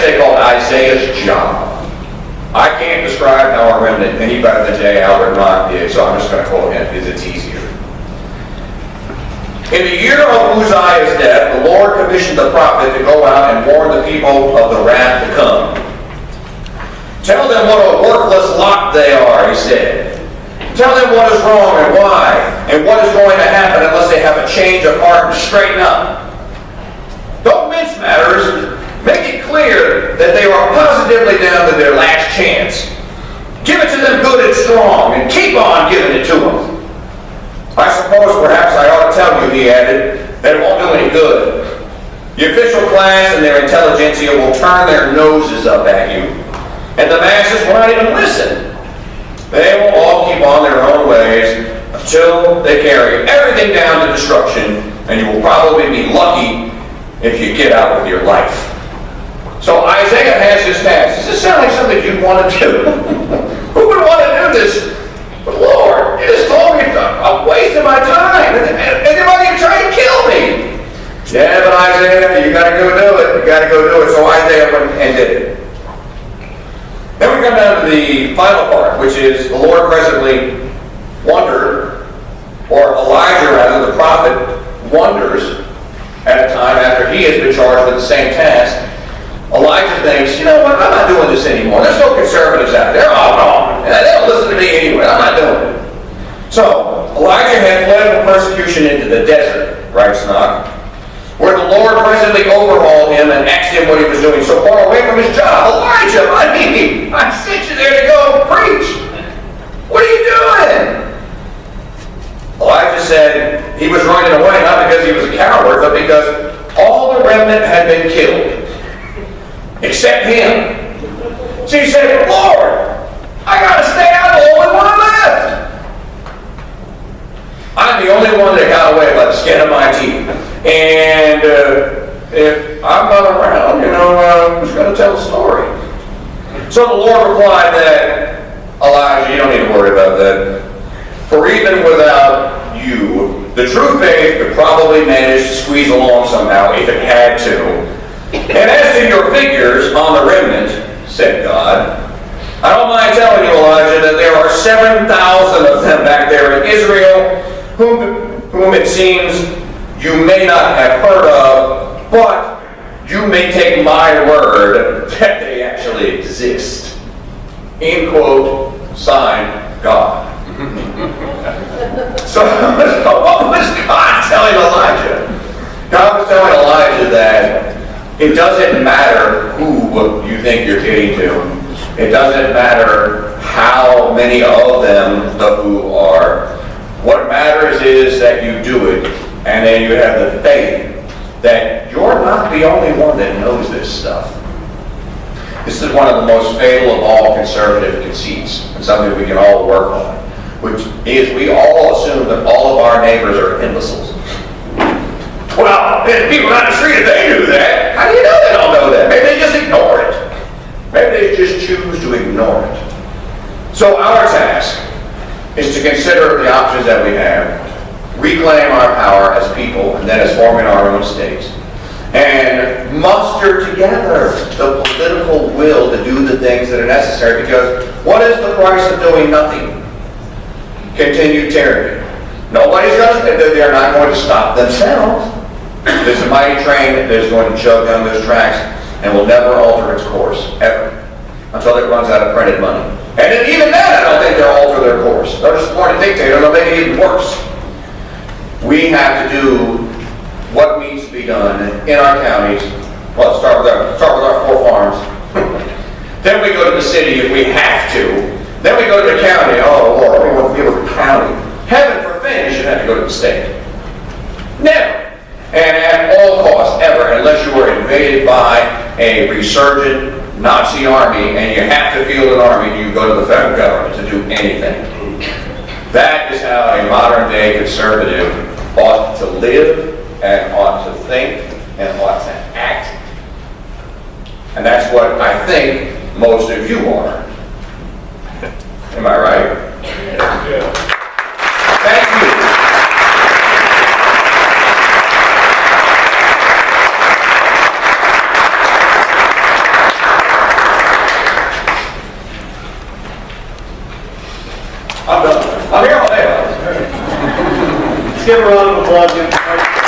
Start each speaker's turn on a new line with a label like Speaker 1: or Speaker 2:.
Speaker 1: they called Isaiah's job. I can't describe how a remnant any better than J. Albert Mott did, so I'm just going to quote him because it's easier. In the year of Uzziah's death, the Lord commissioned the prophet to go out and warn the people of the wrath to come. Tell them what a worthless lot they are, he said. Tell them what is wrong and why, and what is going to happen unless they have a change of heart and straighten up. Don't mince matters. Make it clear that they are positively down to their last chance. Give it to them good and strong, and keep on giving it to them. I suppose perhaps I ought to tell you, he added, that it won't do any good. The official class and their intelligentsia will turn their noses up at you, and the masses will not even listen. They will all keep on their own ways until they carry everything down to destruction, and you will probably be lucky if you get out with your life. So Isaiah has this task. Does this sound like something you'd want to do? Who would want to do this? But Lord, you just told me I'm wasting my time, and they're not even trying to kill me. Yeah, but Isaiah, you got to go do it. You got to go do it. So Isaiah went and did it. Then we come down to the final part, which is the Lord presently wondered, or Elijah rather, the prophet, wonders at a time after he has been charged with the same task. Elijah thinks, you know what, I'm not doing this anymore. There's no conservatives out there. Oh, no. They don't listen to me anyway. I'm not doing it. So, Elijah had fled from persecution into the desert, writes Knock, where the Lord presently overhauled him and asked him what he was doing so far away from his job. Elijah, I sent you there to go preach. What are you doing? Elijah said he was running away not because he was a coward, but because all the remnant had been killed. Except him. So he said, Lord, I got to stay out. I'm the only one left. I'm the only one that got away by the skin of my teeth. And if I'm not around, who's going to tell the story? So the Lord replied that, Elijah, you don't need to worry about that. For even without you, the true faith could probably manage to squeeze along somehow if it had to. And as to your figures on the remnant, said God, I don't mind telling you, Elijah, that there are 7,000 of them back there in Israel, whom it seems you may not have heard of, but you may take my word that they actually exist. End quote, signed, God. So what was God telling Elijah? God was telling Elijah that it doesn't matter who you think you're getting to. It doesn't matter how many of them the who are. What matters is that you do it, and then you have the faith that you're not the only one that knows this stuff. This is one of the most fatal of all conservative conceits, and something we can all work on, which is we all assume that all of our neighbors are imbeciles. Well, the people on the street, if they knew that, how do you know they don't know that? Maybe they just ignore it. Maybe they just choose to ignore it. So our task is to consider the options that we have, reclaim our power as people, and then as forming our own states, and muster together the political will to do the things that are necessary, because what is the price of doing nothing? Continued tyranny. Nobody's going to, they're not going to stop themselves. There's a mighty train that is going to chug down those tracks and will never alter its course, ever, until it runs out of printed money. And then even then, I don't think they'll alter their course. They'll just want to dictate it, they'll make it even worse. We have to do what needs to be done in our counties. Well, start with our 4 farms. Then we go to the city if we have to. Then we go to the county. Oh, Lord, we want to deal with the county. Heaven forbid you should have to go to the state. Never. And at all costs, ever, unless you are invaded by a resurgent Nazi army and you have to field an army, you go to the federal government to do anything. That is how a modern-day conservative ought to live and ought to think and ought to act. And that's what I think most of you are. Am I right? Yeah. Thank you.
Speaker 2: Let's give a round of applause.